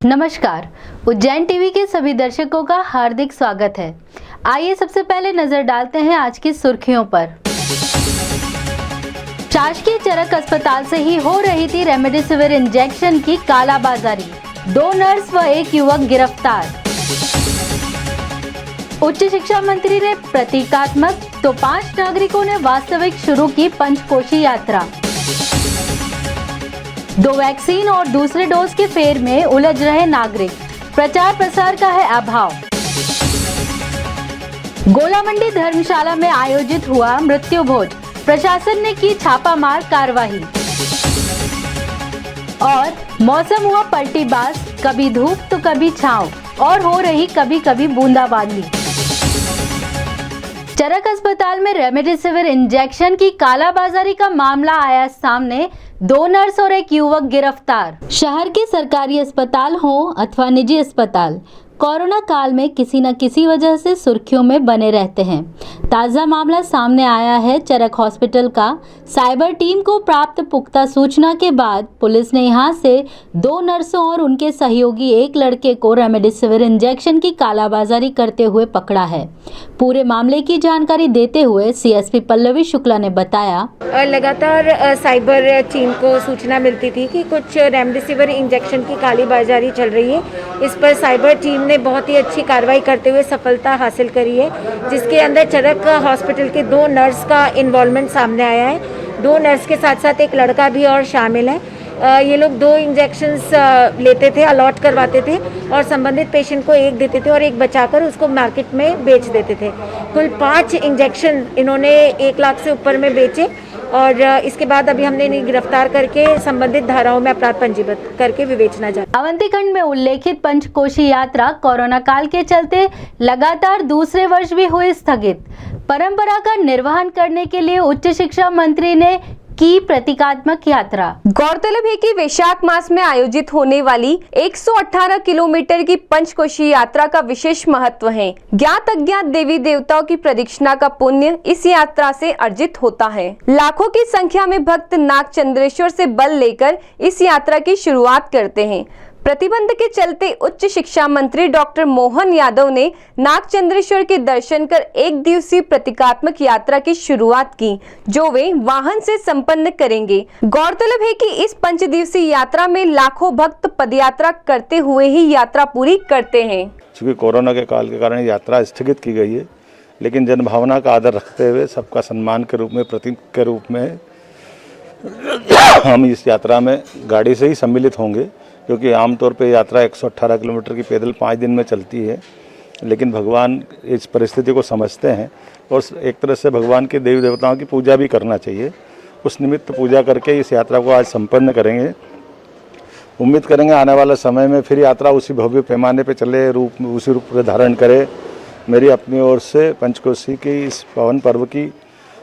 नमस्कार, उज्जैन टीवी के सभी दर्शकों का हार्दिक स्वागत है। आइए सबसे पहले नजर डालते हैं आज की सुर्खियों पर। शासकीय चरक अस्पताल से ही हो रही थी रेमडेसिविर इंजेक्शन की कालाबाजारी, 2 नर्स व 1 युवक गिरफ्तार। उच्च शिक्षा मंत्री ने प्रतीकात्मक तो 5 नागरिकों ने वास्तविक शुरू की पंचकोशी यात्रा। 2 वैक्सीन और दूसरे डोज के फेर में उलझ रहे नागरिक, प्रचार प्रसार का है अभाव। गोला मंडी धर्मशाला में आयोजित हुआ मृत्यु भोज, प्रशासन ने की छापामार कार्रवाई। और मौसम हुआ पलटीबाज, कभी धूप तो कभी छांव और हो रही कभी कभी बूंदाबांदी। चरक अस्पताल में रेमडेसिविर इंजेक्शन की कालाबाजारी का मामला आया सामने, 2 नर्स और 1 युवक गिरफ्तार। शहर के सरकारी अस्पताल हो अथवा निजी अस्पताल, कोरोना काल में किसी न किसी वजह से सुर्खियों में बने रहते हैं। ताज़ा मामला सामने आया है चरक हॉस्पिटल का। साइबर टीम को प्राप्त पुख्ता सूचना के बाद पुलिस ने यहां से 2 नर्सों और उनके सहयोगी 1 लड़के को रेमडेसिविर इंजेक्शन की कालाबाजारी करते हुए पकड़ा है। पूरे मामले की जानकारी देते हुए सीएसपी पल्लवी शुक्ला ने बताया, लगातार साइबर टीम को सूचना मिलती थी कि कुछ रेमडेसिविर इंजेक्शन की कालीबाजारी चल रही है। इस पर साइबर टीम ने बहुत ही अच्छी कार्रवाई करते हुए सफलता हासिल करी है, जिसके अंदर चरक हॉस्पिटल के 2 नर्स का इन्वॉल्वमेंट सामने आया है। 2 नर्स के साथ साथ 1 लड़का भी और शामिल है। ये लोग 2 इंजेक्शंस लेते थे, अलॉट करवाते थे और संबंधित पेशेंट को 1 देते थे और 1 बचाकर उसको मार्केट में बेच देते थे। कुल 5 इंजेक्शन इन्होंने 1 लाख से ऊपर में बेचे और इसके बाद अभी हमने इन्हें गिरफ्तार करके संबंधित धाराओं में अपराध पंजीबद्ध करके विवेचना जारी। अवंती खंड में उल्लेखित पंचकोशी यात्रा कोरोना काल के चलते लगातार दूसरे वर्ष भी हुई स्थगित। परंपरा का निर्वहन करने के लिए उच्च शिक्षा मंत्री ने की प्रतीकात्मक यात्रा। गौरतलब है कि वैशाख मास में आयोजित होने वाली 118 किलोमीटर की पंचकोशी यात्रा का विशेष महत्व है। ज्ञात अज्ञात देवी देवताओं की प्रदक्षिणा का पुण्य इस यात्रा से अर्जित होता है। लाखों की संख्या में भक्त नागचंद्रेश्वर से बल लेकर इस यात्रा की शुरुआत करते हैं। प्रतिबंध के चलते उच्च शिक्षा मंत्री डॉक्टर मोहन यादव ने नागचंद्रेश्वर के दर्शन कर 1 दिवसीय प्रतीकात्मक यात्रा की शुरुआत की, जो वे वाहन से संपन्न करेंगे। गौरतलब है कि इस 5 दिवसीय यात्रा में लाखों भक्त पदयात्रा करते हुए ही यात्रा पूरी करते हैं। चूँकि कोरोना के काल के कारण यात्रा स्थगित की गई है, लेकिन जनभावना का आदर रखते हुए सबका सम्मान के रूप में, प्रतीक के रूप में हम इस यात्रा में गाड़ी से ही सम्मिलित होंगे, क्योंकि आमतौर पे यात्रा 118 किलोमीटर की पैदल 5 दिन में चलती है। लेकिन भगवान इस परिस्थिति को समझते हैं और एक तरह से भगवान के देवी देवताओं की पूजा भी करना चाहिए। उस निमित्त पूजा करके इस यात्रा को आज संपन्न करेंगे। उम्मीद करेंगे आने वाला समय में फिर यात्रा उसी भव्य पैमाने पे चले, उसी रूप धारण करे। मेरी अपनी ओर से पंचकोशी की इस पावन पर्व की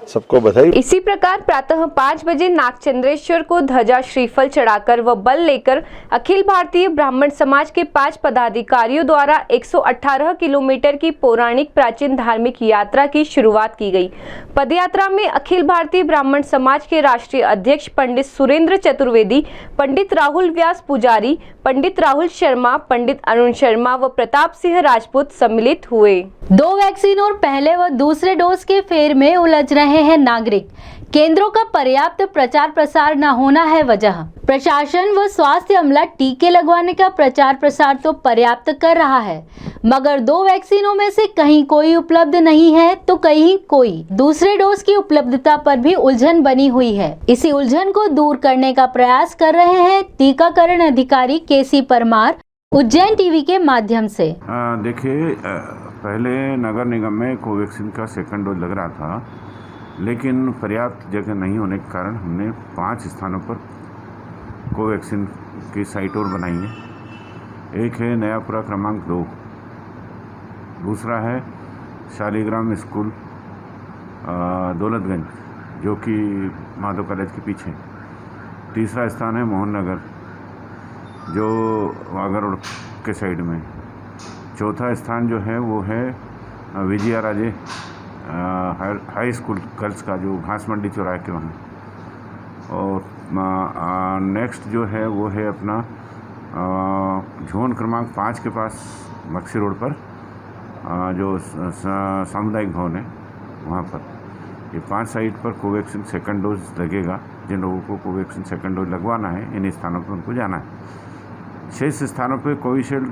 सबको बधाई। इसी प्रकार प्रातः 5 बजे नागचंद्रेश्वर को ध्वजा श्रीफल चढ़ाकर व बल लेकर अखिल भारतीय ब्राह्मण समाज के 5 पदाधिकारियों द्वारा 118 किलोमीटर की पौराणिक प्राचीन धार्मिक यात्रा की शुरुआत की गई। पदयात्रा में अखिल भारतीय ब्राह्मण समाज के राष्ट्रीय अध्यक्ष पंडित सुरेंद्र चतुर्वेदी, पंडित राहुल व्यास पुजारी, पंडित राहुल शर्मा, पंडित अरुण शर्मा व प्रताप सिंह राजपूत सम्मिलित हुए। 2 वैक्सीन और पहले व दूसरे डोज के फेर में उलझ रहे हैं नागरिक, केंद्रों का पर्याप्त प्रचार प्रसार न होना है वजह। प्रशासन व स्वास्थ्य अमला टीके लगवाने का प्रचार प्रसार तो पर्याप्त कर रहा है, मगर 2 वैक्सीनों में से कहीं कोई उपलब्ध नहीं है तो कहीं कोई दूसरे डोज की उपलब्धता पर भी उलझन बनी हुई है। इसी उलझन को दूर करने का प्रयास कर रहे हैं टीकाकरण अधिकारी केसी परमार, उज्जैन टीवी के माध्यम से। देखिए, पहले नगर निगम में कोवैक्सीन का 2nd डोज लग रहा था, लेकिन पर्याप्त जगह नहीं होने के कारण हमने 5 स्थानों पर कोवैक्सीन की साइट और बनाई है। एक है नयापुरा क्रमांक 2, दूसरा है शालिग्राम स्कूल दौलतगंज, जो कि माधव कॉलेज के पीछे। तीसरा स्थान है मोहन नगर, जो वाघा रोड के साइड में। चौथा स्थान जो है वो है Vijaya Raje high school girls का जो घास मंडी चौराहे के वहाँ। और नेक्स्ट जो है वो है अपना झोन क्रमांक 5 के पास मक्सी रोड पर जो सामुदायिक भवन है वहाँ पर। ये 5 साइट पर कोवैक्सीन सेकंड डोज लगेगा। जिन लोगों को कोवैक्सीन सेकंड डोज लगवाना है इन स्थानों पर उनको जाना है। 6 स्थानों पर कोविशील्ड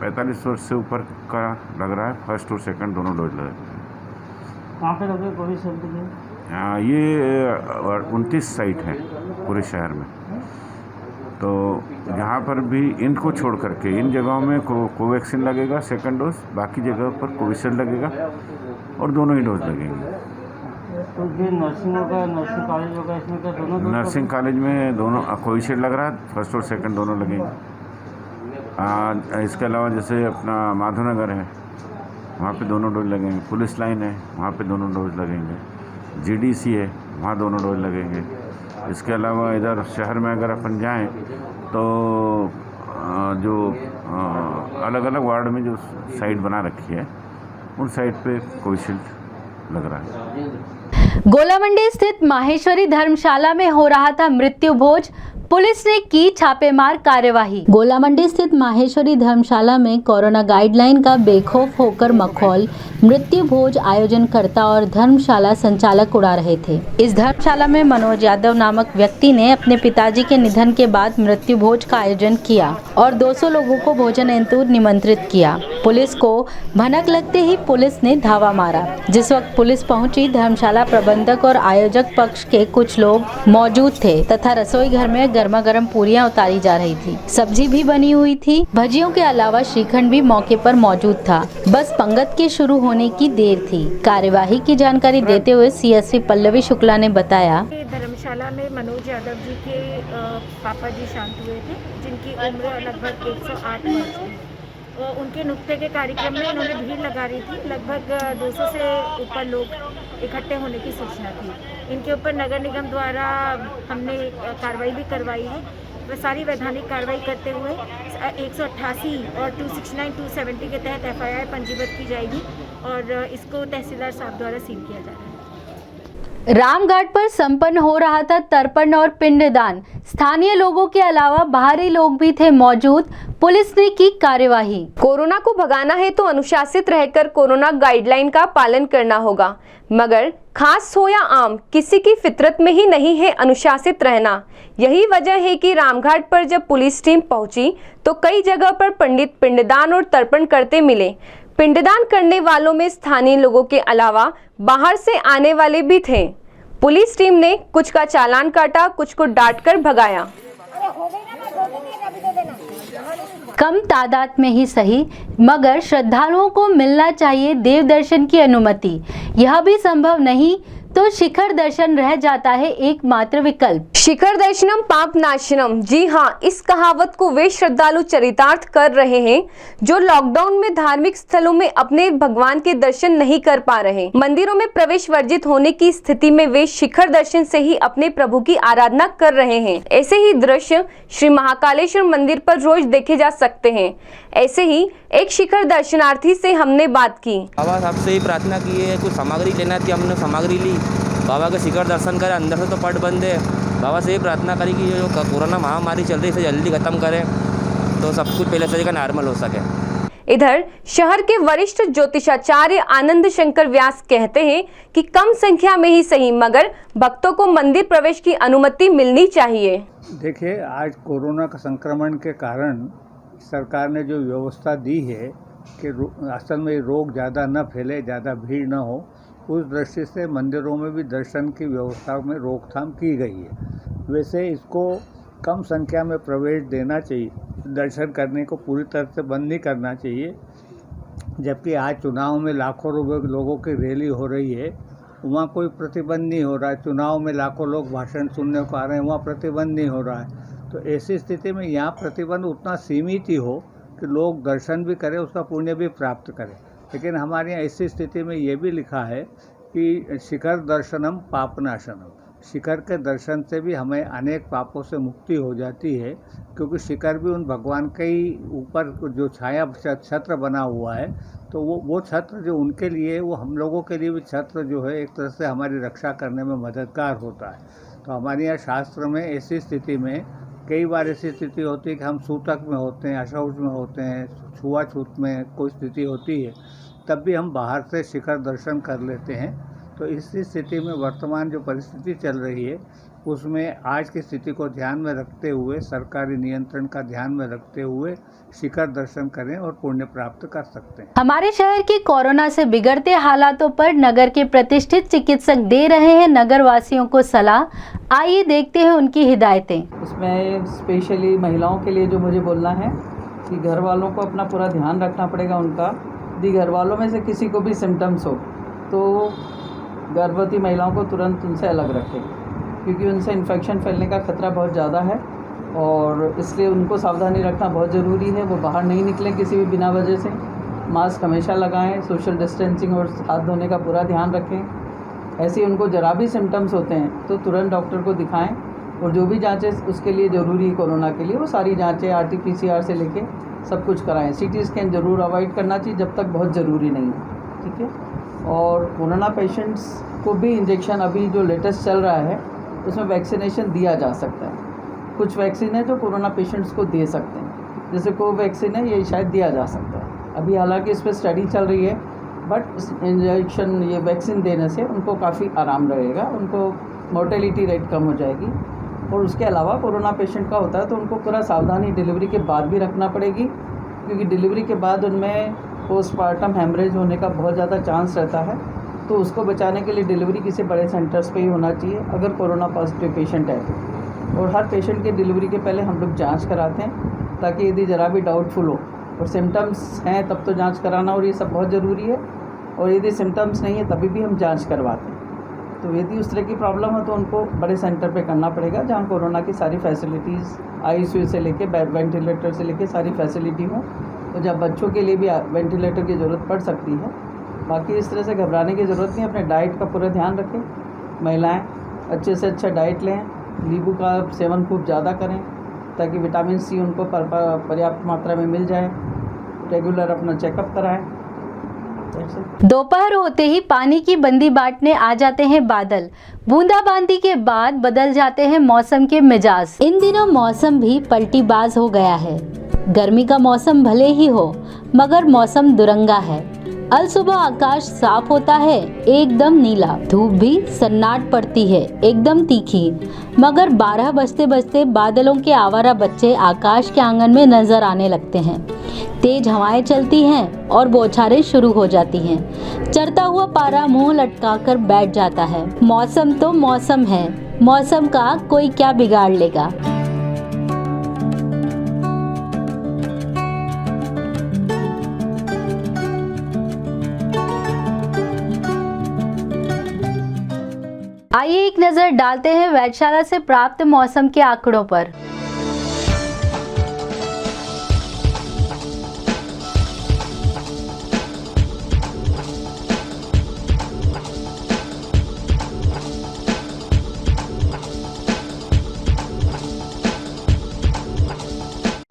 45 वर्ष से ऊपर का लग रहा है। फर्स्ट और सेकंड दोनों डोज लगे। कहाँ पे लगे कोविशील्ड के? ये 29 साइट हैं पूरे शहर में। तो जहाँ पर भी इनको छोड़ करके इन जगहों में कोवैक्सीन लगेगा सेकंड डोज, बाकी जगह पर कोविशील्ड लगेगा और दोनों ही डोज लगेंगे। तो ये नर्सिंग होगा, नर्सिंग कॉलेज होगा, इसमें क्या दोनों? नर्सिंग कॉलेज में दोनों कोविशील्ड लग रहा है, फर्स्ट और सेकंड दोनों लगेंगे। इसके अलावा जैसे अपना माधवनगर है वहाँ पे दोनों डोज लगेंगे। पुलिस लाइन है वहाँ पे दोनों डोज लगेंगे। जीडीसी है वहाँ दोनों डोज लगेंगे। इसके अलावा इधर शहर में अगर अपन जाएं तो जो अलग अलग वार्ड में जो साइट बना रखी है उन साइट पे कोविशील्ड लग रहा है। गोलामंडी स्थित माहेश्वरी धर्मशाला में हो रहा था मृत्यु भोज। पुलिस ने की छापेमार कार्यवाही। गोलामंडी स्थित माहेश्वरी धर्मशाला में कोरोना गाइडलाइन का बेखौफ होकर मखौल मृत्यु भोज आयोजनकर्ता और धर्मशाला संचालक उड़ा रहे थे। इस धर्मशाला में मनोज यादव नामक व्यक्ति ने अपने पिताजी के निधन के बाद मृत्यु भोज का आयोजन किया और 200 लोगों को भोजन हेतु निमंत्रित किया। पुलिस को भनक लगते ही पुलिस ने धावा मारा। जिस वक्त पुलिस पहुंची, धर्मशाला प्रबंधक और आयोजक पक्ष के कुछ लोग मौजूद थे तथा रसोई घर में गर्मा गर्म पूरियां उतारी जा रही थी। सब्जी भी बनी हुई थी। भजियों के अलावा श्रीखंड भी मौके पर मौजूद था। बस पंगत के शुरू होने की देर थी। कार्यवाही की जानकारी देते हुए सीएसपी पल्लवी शुक्ला ने बताया, धर्मशाला में मनोज यादव जी के पापा जी शांत हुए थे, जिनकी उम्र लगभग 108 वर्ष थी। उनके नुक्ते के कार्यक्रम में इन्होंने भीड़ लगा रही थी। लगभग 200 से ऊपर लोग इकट्ठे होने की सूचना थी। इनके ऊपर नगर निगम द्वारा हमने कार्रवाई भी करवाई है। वह सारी वैधानिक कार्रवाई करते हुए 188 और 269, 270 के तहत एफआईआर पंजीबद्ध की जाएगी और इसको तहसीलदार साहब द्वारा सील किया जा रहा है। रामघाट पर संपन्न हो रहा था तर्पण और पिंडदान। स्थानीय लोगों के अलावा बाहरी लोग भी थे मौजूद। पुलिस ने की कार्यवाही। कोरोना को भगाना है तो अनुशासित रहकर कोरोना गाइडलाइन का पालन करना होगा, मगर खास हो या आम, किसी की फितरत में ही नहीं है अनुशासित रहना। यही वजह है कि रामघाट पर जब पुलिस टीम पहुंची तो कई जगह पर पंडित पिंडदान और तर्पण करते मिले। पिंडदान करने वालों में स्थानीय लोगों के अलावा बाहर से आने वाले भी थे। पुलिस टीम ने कुछ का चालान काटा, कुछ को डांटकर भगाया। कम तादाद में ही सही, मगर श्रद्धालुओं को मिलना चाहिए देव दर्शन की अनुमति। यह भी संभव नहीं तो शिखर दर्शन रह जाता है एकमात्र विकल्प। शिखर दर्शनम पाप नाशनम। जी हाँ, इस कहावत को वे श्रद्धालु चरितार्थ कर रहे हैं जो लॉकडाउन में धार्मिक स्थलों में अपने भगवान के दर्शन नहीं कर पा रहे। मंदिरों में प्रवेश वर्जित होने की स्थिति में वे शिखर दर्शन से ही अपने प्रभु की आराधना कर रहे हैं। ऐसे ही दृश्य श्री महाकालेश्वर मंदिर पर रोज देखे जा सकते हैं। ऐसे ही एक शिखर दर्शनार्थी से हमने बात की। बाबा साहब से ही प्रार्थना की है, कुछ सामग्री लेना थी, हमने सामग्री ली। बाबा के शिखर दर्शन करें, अंदर से तो पट बंद है। बाबा से ये प्रार्थना करी कि जो कोरोना महामारी चल रही है इसे जल्दी खत्म करें तो सब कुछ पहले से नॉर्मल हो सके। इधर शहर के वरिष्ठ ज्योतिषाचार्य आनंद शंकर व्यास कहते हैं कि कम संख्या में ही सही, मगर भक्तों को मंदिर प्रवेश की अनुमति मिलनी चाहिए। देखिए, आज कोरोना का संक्रमण के कारण सरकार ने जो व्यवस्था दी है कि असल में रोग ज़्यादा न फैले, ज़्यादा भीड़ न हो, उस दृष्टि से मंदिरों में भी दर्शन की व्यवस्था में रोकथाम की गई है। वैसे इसको कम संख्या में प्रवेश देना चाहिए, दर्शन करने को पूरी तरह से बंद नहीं करना चाहिए। जबकि आज चुनाव में लाखों लोगों की रैली हो रही है, वहाँ कोई प्रतिबंध नहीं हो रहा है। चुनाव में लाखों लोग भाषण सुनने को आ रहे हैं, वहाँ प्रतिबंध नहीं हो रहा है। तो ऐसी स्थिति में यहाँ प्रतिबंध उतना सीमित ही हो कि लोग दर्शन भी करें, उसका पुण्य भी प्राप्त करें। लेकिन हमारे यहाँ ऐसी स्थिति में ये भी लिखा है कि शिखर दर्शनम पापनाशनम, शिखर के दर्शन से भी हमें अनेक पापों से मुक्ति हो जाती है, क्योंकि शिखर भी उन भगवान के ही ऊपर जो छाया छत्र बना हुआ है, तो वो छत्र जो उनके लिए, वो हम लोगों के लिए भी छत्र जो है एक तरह से हमारी रक्षा करने में मददगार होता है। तो हमारे यहाँ शास्त्र में ऐसी स्थिति में, कई बार ऐसी स्थिति होती है कि हम सूतक में होते हैं, अशौच में होते हैं, छुआछूत में कोई स्थिति होती है, तब भी हम बाहर से शिखर दर्शन कर लेते हैं। तो इस स्थिति में वर्तमान जो परिस्थिति चल रही है, उसमें आज की स्थिति को ध्यान में रखते हुए, सरकारी नियंत्रण का ध्यान में रखते हुए शिखर दर्शन करें और पुण्य प्राप्त कर सकते हैं। हमारे शहर के कोरोना से बिगड़ते हालातों पर नगर के प्रतिष्ठित चिकित्सक दे रहे हैं नगर वासियों को सलाह। आइए देखते हैं उनकी हिदायतें। उसमें स्पेशली महिलाओं के लिए जो मुझे बोलना है कि घर वालों को अपना पूरा ध्यान रखना पड़ेगा उनका। यदि घर वालों में से किसी को भी सिम्टम्स हो तो गर्भवती महिलाओं को तुरंत उनसे अलग रखें, क्योंकि उनसे इन्फेक्शन फैलने का खतरा बहुत ज़्यादा है और इसलिए उनको सावधानी रखना बहुत ज़रूरी है। वो बाहर नहीं निकलें किसी भी बिना वजह से, मास्क हमेशा लगाएं, सोशल डिस्टेंसिंग और हाथ धोने का पूरा ध्यान रखें। ऐसे उनको जरा भी सिम्टम्स होते हैं तो तुरंत डॉक्टर को दिखाएं और जो भी जाँचें उसके लिए ज़रूरी है कोरोना के लिए, वो सारी जाँचें RT-PCR से लेके सब कुछ कराएं। CT स्कैन ज़रूर अवॉइड करना चाहिए जब तक बहुत ज़रूरी नहीं है, ठीक है। और कोरोना पेशेंट्स को भी इंजेक्शन अभी जो लेटेस्ट चल रहा है उसमें वैक्सीनेशन दिया जा सकता है। कुछ वैक्सीन है जो कोरोना पेशेंट्स को दे सकते हैं, जैसे कोवैक्सीन है, ये शायद दिया जा सकता है। अभी हालांकि इस पर स्टडी चल रही है, बट इस इंजेक्शन ये वैक्सीन देने से उनको काफ़ी आराम रहेगा, उनको मोर्टेलिटी रेट कम हो जाएगी। और उसके अलावा कोरोना पेशेंट का होता है तो उनको पूरा सावधानी डिलीवरी के बाद भी रखना पड़ेगी, क्योंकि डिलीवरी के बाद उनमें पोस्टमार्टम हेमरेज होने का बहुत ज़्यादा चांस रहता है। तो उसको बचाने के लिए डिलीवरी किसी बड़े सेंटर्स पे ही होना चाहिए अगर कोरोना पॉजिटिव पेशेंट है तो। और हर पेशेंट के डिलीवरी के पहले हम लोग जांच कराते हैं, ताकि यदि ज़रा भी डाउटफुल हो और सिम्टम्स हैं तब तो जांच कराना और ये सब बहुत ज़रूरी है। और यदि सिम्टम्स नहीं है तभी भी हम जांच करवाते हैं। तो यदि उस तरह की प्रॉब्लम हो तो उनको बड़े सेंटर पे करना पड़ेगा, जहाँ कोरोना की सारी फैसिलिटीज़, ICU से लेके वेंटिलेटर से लेके सारी फैसिलिटी हो। तो जब बच्चों के लिए भी वेंटिलेटर की ज़रूरत पड़ सकती है। बाकी इस तरह से घबराने की ज़रूरत नहीं। अपने डाइट का पूरा ध्यान रखें। महिलाएं अच्छे से अच्छा डाइट लें, नींबू का सेवन खूब ज़्यादा करें ताकि विटामिन C उनको पर्याप्त मात्रा में मिल जाए। रेगुलर अपना चेकअप कराएं। दोपहर होते ही पानी की बंदी बांटने आ जाते हैं बादल। बूंदाबांदी के बाद बदल जाते हैं मौसम के मिजाज। इन दिनों मौसम भी पलटीबाज हो गया है। गर्मी का मौसम भले ही हो, मगर मौसम दुरंगा है। अल सुबह आकाश साफ होता है, एकदम नीला, धूप भी सन्नाट पड़ती है, एकदम तीखी, मगर 12 बजते बजते बादलों के आवारा बच्चे आकाश के आंगन में नजर आने लगते हैं। तेज हवाएं चलती हैं और बौछारें शुरू हो जाती हैं। चढ़ता हुआ पारा मुंह लटकाकर बैठ जाता है। मौसम तो मौसम है, मौसम का कोई क्या बिगाड़ लेगा। आइए एक नजर डालते हैं वेधशाला से प्राप्त मौसम के आंकड़ों पर।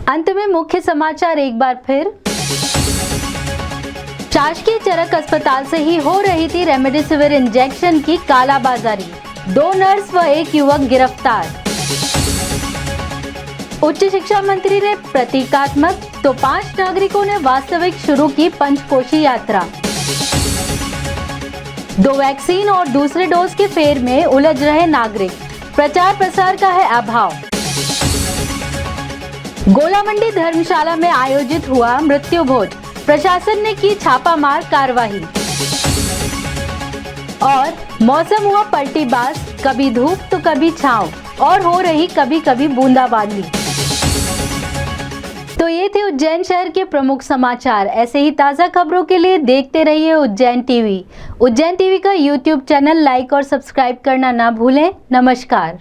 अंत में मुख्य समाचार एक बार फिर। शासकीय चरक अस्पताल से ही हो रही थी रेमडेसिविर इंजेक्शन की कालाबाजारी। 2 नर्स व 1 युवक गिरफ्तार। उच्च शिक्षा मंत्री ने प्रतीकात्मक तो 5 नागरिकों ने वास्तविक शुरू की पंचकोशी यात्रा। 2 वैक्सीन और दूसरे डोज के फेर में उलझ रहे नागरिक, प्रचार प्रसार का है अभाव। गोलामंडी धर्मशाला में आयोजित हुआ मृत्यु भोज, प्रशासन ने की छापामार कार्रवाई। और मौसम हुआ पलटीबाज, कभी धूप तो कभी छांव और हो रही कभी कभी बूंदाबांदी। तो ये थे उज्जैन शहर के प्रमुख समाचार। ऐसे ही ताज़ा खबरों के लिए देखते रहिए उज्जैन टीवी। उज्जैन टीवी का YouTube चैनल लाइक और सब्सक्राइब करना ना भूलें। नमस्कार।